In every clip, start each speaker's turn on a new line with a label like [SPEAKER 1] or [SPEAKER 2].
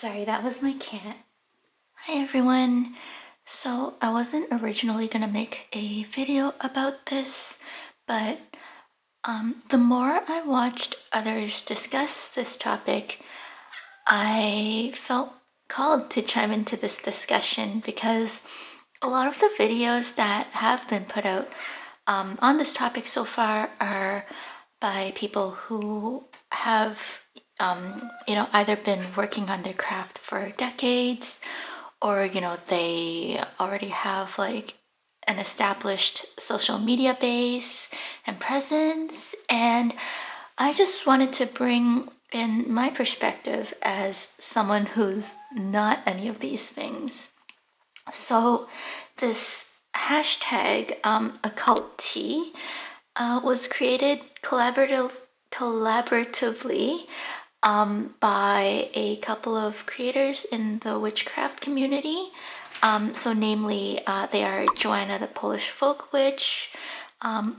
[SPEAKER 1] Sorry, that was my cat. Hi everyone. So I wasn't originally gonna make a video about this, but the more I watched others discuss this topic, I felt called to chime into this discussion because a lot of the videos that have been put out on this topic so far are by people who have either been working on their craft for decades, or they already have like an established social media base and presence. And I just wanted to bring in my perspective as someone who's not any of these things. So this hashtag, occult tea, was created collaboratively by a couple of creators in the witchcraft community. So namely, they are Joanna the Polish folk witch,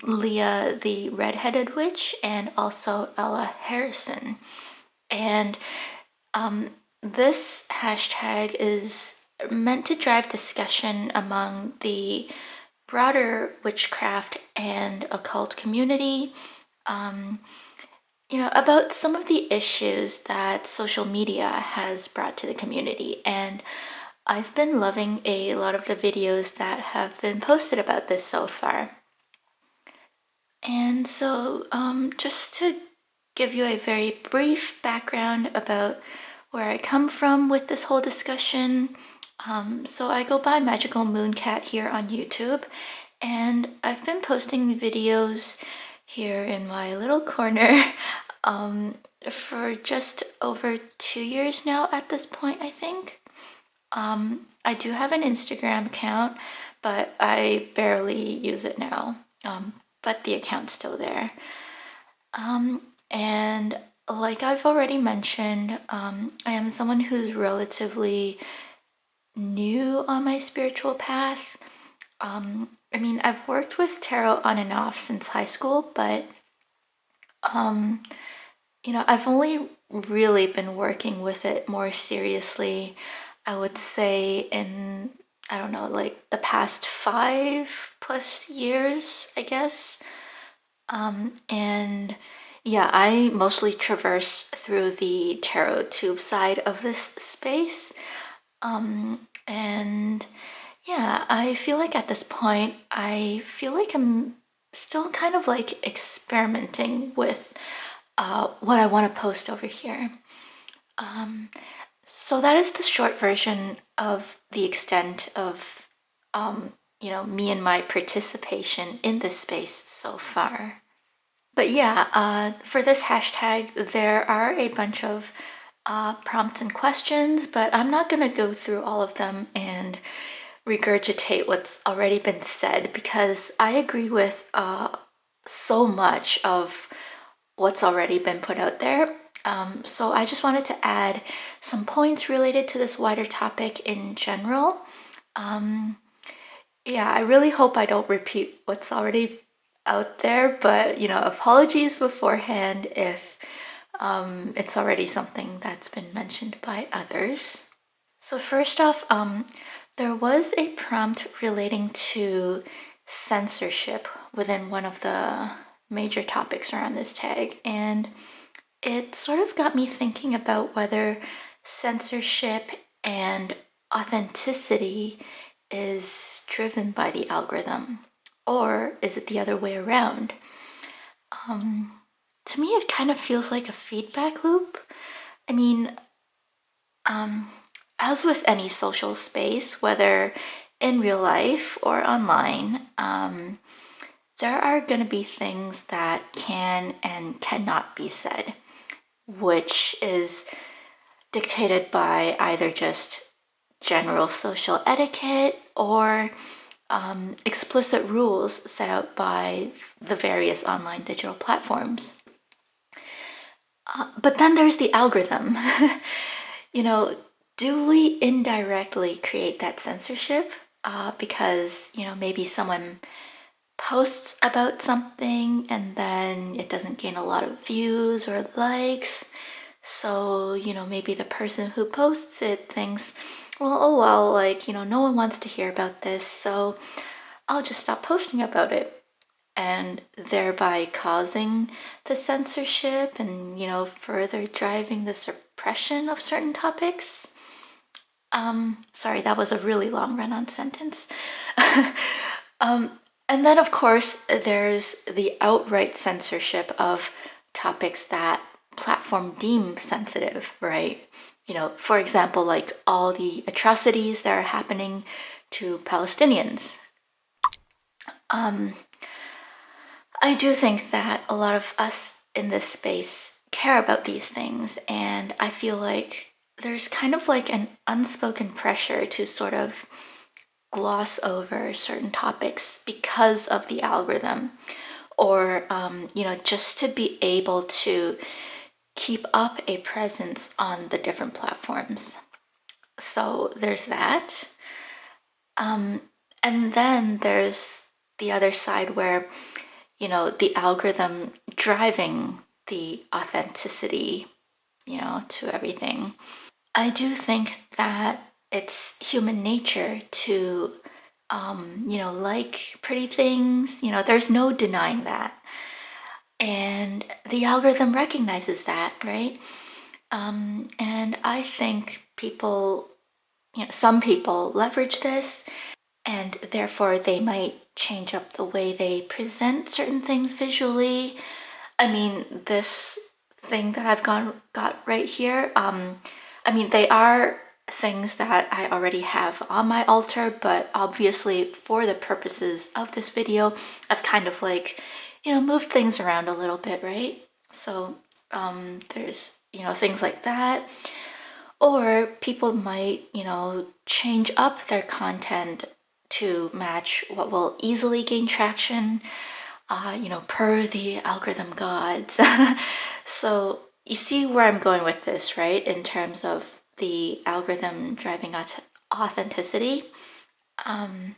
[SPEAKER 1] Leah the redheaded witch, and also Ella Harrison. And this hashtag is meant to drive discussion among the broader witchcraft and occult community, about some of the issues that social media has brought to the community. And I've been loving a lot of the videos that have been posted about this so far. And so, just to give you a very brief background about where I come from with this whole discussion. So I go by Magical Mooncat here on YouTube, and I've been posting videos here in my little corner for just over 2 years now at this point, I think. I do have an Instagram account, but I barely use it now. But the account's still there. And like I've already mentioned, I am someone who's relatively new on my spiritual path. I've worked with tarot on and off since high school, but I've only really been working with it more seriously, I would say, in, I don't know, like the past 5+ years, I guess. And yeah, I mostly traverse through the tarot tube side of this space. And yeah, I feel like at this point, I feel like I'm still kind of like experimenting with what I want to post over here. So that is the short version of the extent of, me and my participation in this space so far. But yeah, for this hashtag, there are a bunch of prompts and questions, but I'm not going to go through all of them and regurgitate what's already been said, because I agree with so much of what's already been put out there. So I just wanted to add some points related to this wider topic in general. Yeah, I really hope I don't repeat what's already out there, but apologies beforehand if it's already something that's been mentioned by others. So first off, there was a prompt relating to censorship within one of the major topics around this tag, and it sort of got me thinking about whether censorship and authenticity is driven by the algorithm, or is it the other way around? To me, it kind of feels like a feedback loop. I mean, as with any social space, whether in real life or online, there are going to be things that can and cannot be said, which is dictated by either just general social etiquette or explicit rules set out by the various online digital platforms. But then there's the algorithm. you know, do we indirectly create that censorship? Because, maybe someone posts about something and then it doesn't gain a lot of views or likes. So, maybe the person who posts it thinks, well, oh well, like, no one wants to hear about this, so I'll just stop posting about it. And thereby causing the censorship and, further driving the suppression of certain topics. Sorry, that was a really long run-on sentence. And then, of course, there's the outright censorship of topics that platform deem sensitive, right? For example, like all the atrocities that are happening to Palestinians. I do think that a lot of us in this space care about these things, and I feel like there's kind of like an unspoken pressure to sort of gloss over certain topics because of the algorithm, or just to be able to keep up a presence on the different platforms. So there's that. And then there's the other side where, the algorithm driving the authenticity, to everything. I do think that it's human nature to, like pretty things. There's no denying that. And the algorithm recognizes that, right? And I think some people leverage this, and therefore they might change up the way they present certain things visually. I mean, this thing that I've got right here, they are things that I already have on my altar, but obviously for the purposes of this video, I've kind of like, moved things around a little bit, right? So there's, things like that. Or people might, change up their content to match what will easily gain traction, per the algorithm gods. So you see where I'm going with this, right? In terms of the algorithm driving authenticity. And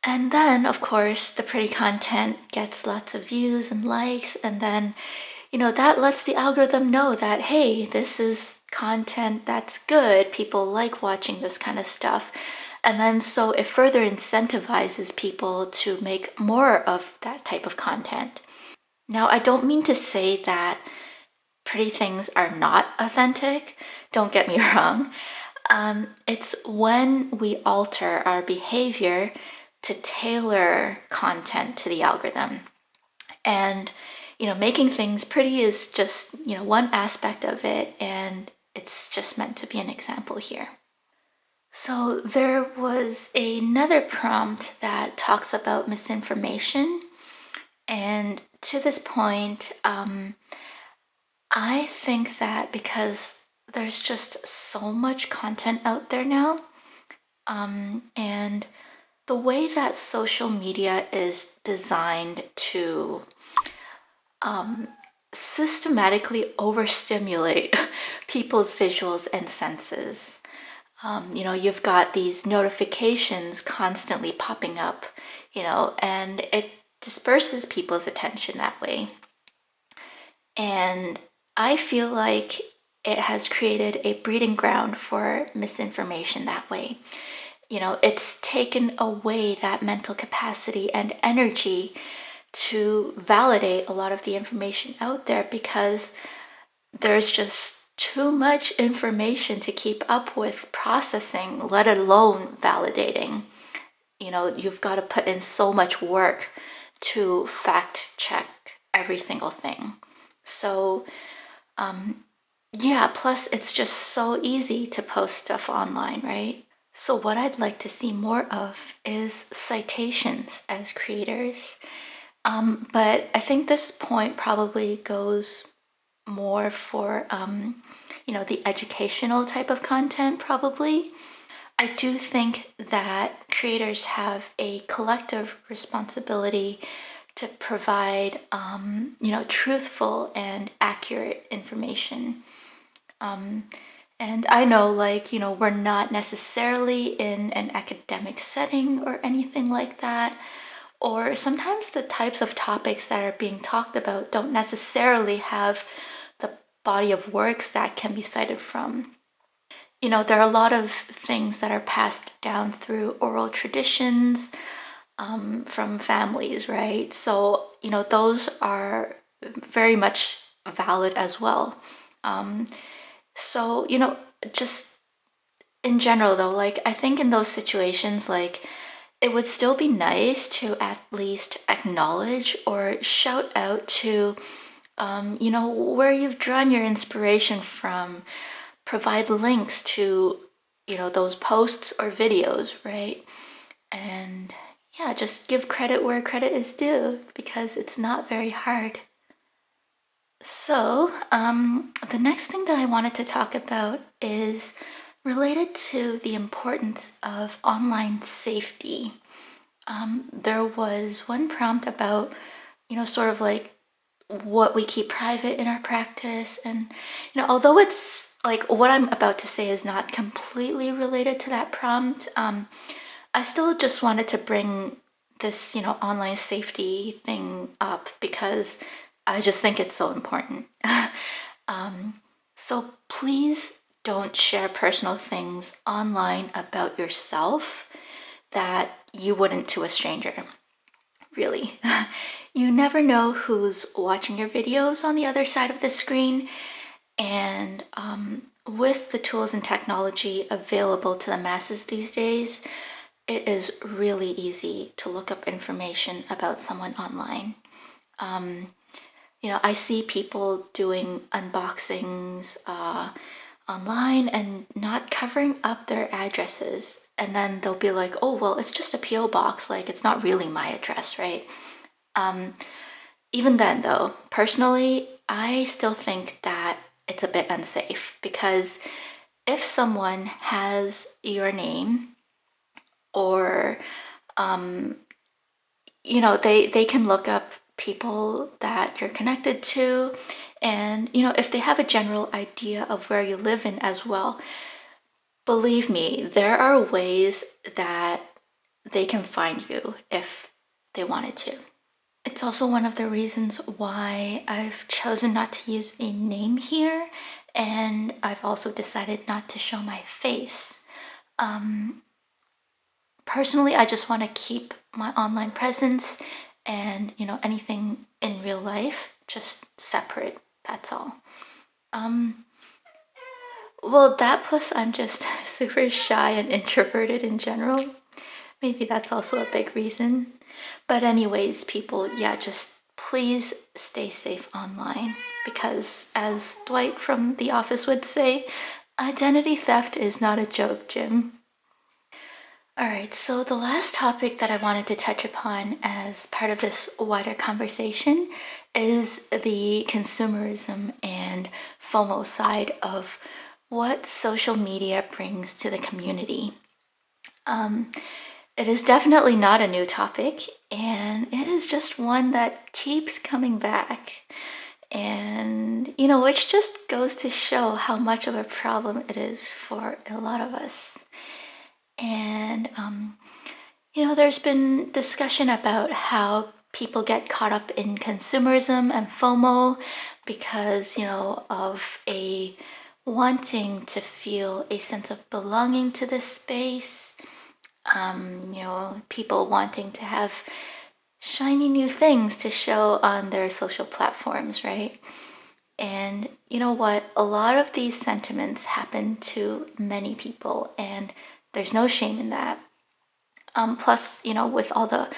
[SPEAKER 1] then, of course, the pretty content gets lots of views and likes, and then, that lets the algorithm know that, hey, this is content that's good. People like watching this kind of stuff. And then so it further incentivizes people to make more of that type of content. Now, I don't mean to say that pretty things are not authentic. Don't get me wrong. It's when we alter our behavior to tailor content to the algorithm. And, making things pretty is just, one aspect of it, and it's just meant to be an example here. So there was another prompt that talks about misinformation. And to this point, I think that because there's just so much content out there now, and the way that social media is designed to systematically overstimulate people's visuals and senses. You've got these notifications constantly popping up, and it disperses people's attention that way. And I feel like it has created a breeding ground for misinformation that way. It's taken away that mental capacity and energy to validate a lot of the information out there because there's just too much information to keep up with processing, let alone validating. You've got to put in so much work to fact check every single thing. So, plus it's just so easy to post stuff online, right? So, what I'd like to see more of is citations as creators. But I think this point probably goes more for, the educational type of content, probably. I do think that creators have a collective responsibility to provide, truthful and accurate information. And I know, we're not necessarily in an academic setting or anything like that. Or sometimes the types of topics that are being talked about don't necessarily have the body of works that can be cited from. There are a lot of things that are passed down through oral traditions, from families, right? So, those are very much valid as well. So, just in general though, like I think in those situations, like it would still be nice to at least acknowledge or shout out to, where you've drawn your inspiration from, provide links to, those posts or videos, right? And yeah, just give credit where credit is due because it's not very hard. So, the next thing that I wanted to talk about is related to the importance of online safety. There was one prompt about, sort of like what we keep private in our practice. And, although it's like what I'm about to say is not completely related to that prompt, I still just wanted to bring this, online safety thing up because I just think it's so important. So please don't share personal things online about yourself that you wouldn't to a stranger. Really. You never know who's watching your videos on the other side of the screen. And with the tools and technology available to the masses these days, it is really easy to look up information about someone online. I see people doing unboxings online and not covering up their addresses. And then they'll be like, oh, well, it's just a P.O. box. Like, it's not really my address, right? Even then, though, personally, I still think that it's a bit unsafe because if someone has your name or, they can look up people that you're connected to. And, if they have a general idea of where you live in as well, believe me, there are ways that they can find you if they wanted to. It's also one of the reasons why I've chosen not to use a name here, and I've also decided not to show my face. Personally, I just want to keep my online presence and, anything in real life just separate. That's all. Well, that plus I'm just super shy and introverted in general. Maybe that's also a big reason. But anyways, people, yeah, just please stay safe online because as Dwight from The Office would say, identity theft is not a joke, Jim. All right, so the last topic that I wanted to touch upon as part of this wider conversation is the consumerism and FOMO side of what social media brings to the community. It is definitely not a new topic, and it is just one that keeps coming back. And, which just goes to show how much of a problem it is for a lot of us. And, there's been discussion about how people get caught up in consumerism and FOMO because, of a wanting to feel a sense of belonging to this space. People wanting to have shiny new things to show on their social platforms, right? And you know what? A lot of these sentiments happen to many people, and there's no shame in that. Plus, with all the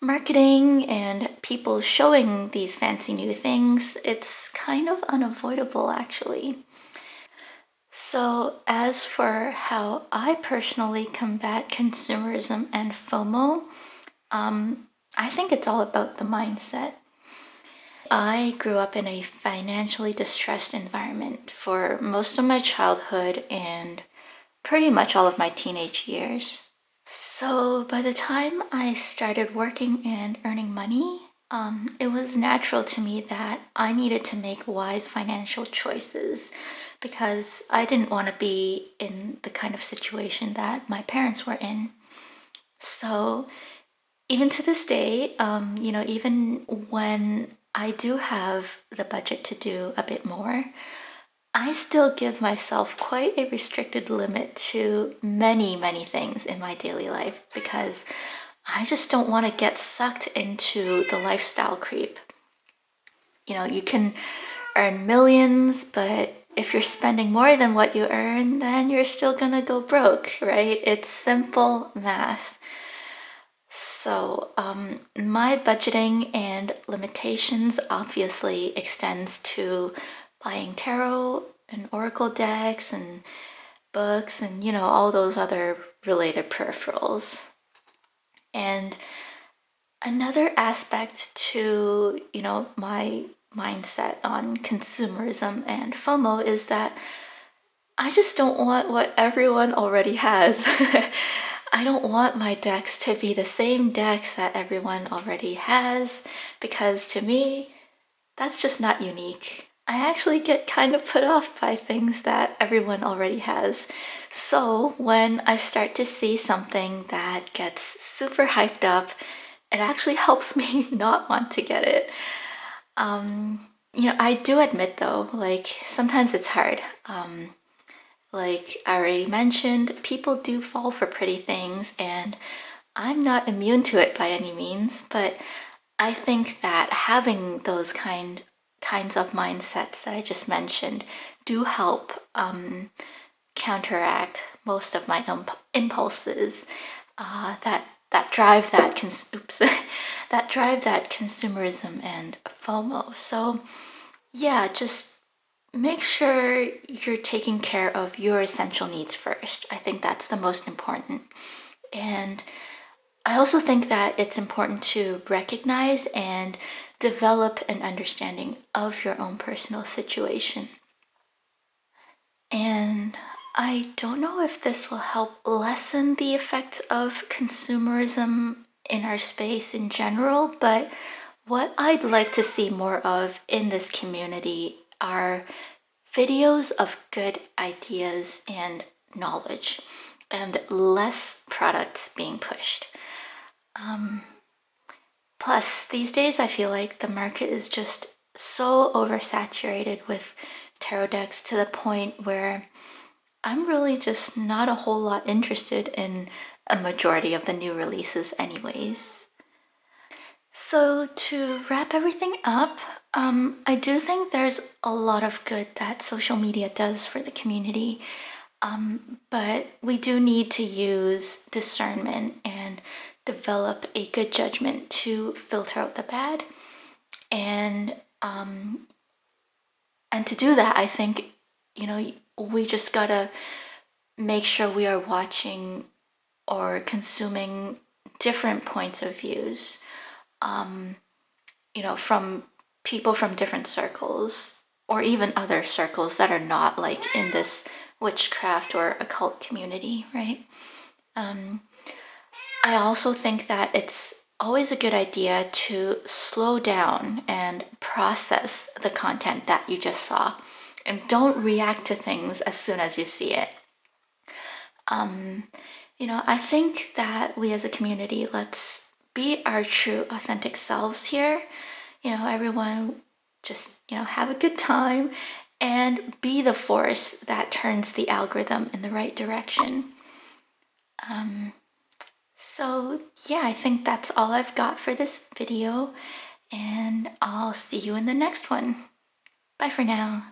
[SPEAKER 1] marketing and people showing these fancy new things, it's kind of unavoidable actually. So, as for how I personally combat consumerism and FOMO, I think it's all about the mindset. I grew up in a financially distressed environment for most of my childhood and pretty much all of my teenage years. So by the time I started working and earning money, it was natural to me that I needed to make wise financial choices because I didn't want to be in the kind of situation that my parents were in. So even to this day, even when I do have the budget to do a bit more, I still give myself quite a restricted limit to many, many things in my daily life because I just don't want to get sucked into the lifestyle creep. You know, you can earn millions, but if you're spending more than what you earn, then you're still gonna go broke, right? It's simple math. So, my budgeting and limitations obviously extends to buying tarot and oracle decks and books and, you know, all those other related peripherals. And another aspect to, you know, my mindset on consumerism and FOMO is that I just don't want what everyone already has. I don't want my decks to be the same decks that everyone already has because to me, that's just not unique. I actually get kind of put off by things that everyone already has. So when I start to see something that gets super hyped up, it actually helps me not want to get it. You know, I do admit though, like sometimes it's hard. Like I already mentioned, people do fall for pretty things, and I'm not immune to it by any means, but I think that having those kinds of mindsets that I just mentioned do help counteract most of my impulses that drive that that drive that consumerism and FOMO. So yeah, just make sure you're taking care of your essential needs first. I think that's the most important. And I also think that it's important to recognize and develop an understanding of your own personal situation. And I don't know if this will help lessen the effects of consumerism in our space in general, but what I'd like to see more of in this community are videos of good ideas and knowledge and less products being pushed. Plus, these days I feel like the market is just so oversaturated with tarot decks to the point where I'm really just not a whole lot interested in a majority of the new releases, anyways. So, to wrap everything up, I do think there's a lot of good that social media does for the community, but we do need to use discernment and develop a good judgment to filter out the bad. And and to do that, I think, you know, we just gotta make sure we are watching or consuming different points of views, you know, from people from different circles or even other circles that are not like in this witchcraft or occult community, right? I also think that it's always a good idea to slow down and process the content that you just saw and don't react to things as soon as you see it. You know, I think that we as a community, let's be our true, authentic selves here. You know, everyone just, you know, have a good time and be the force that turns the algorithm in the right direction. So, yeah, I think that's all I've got for this video, and I'll see you in the next one. Bye for now.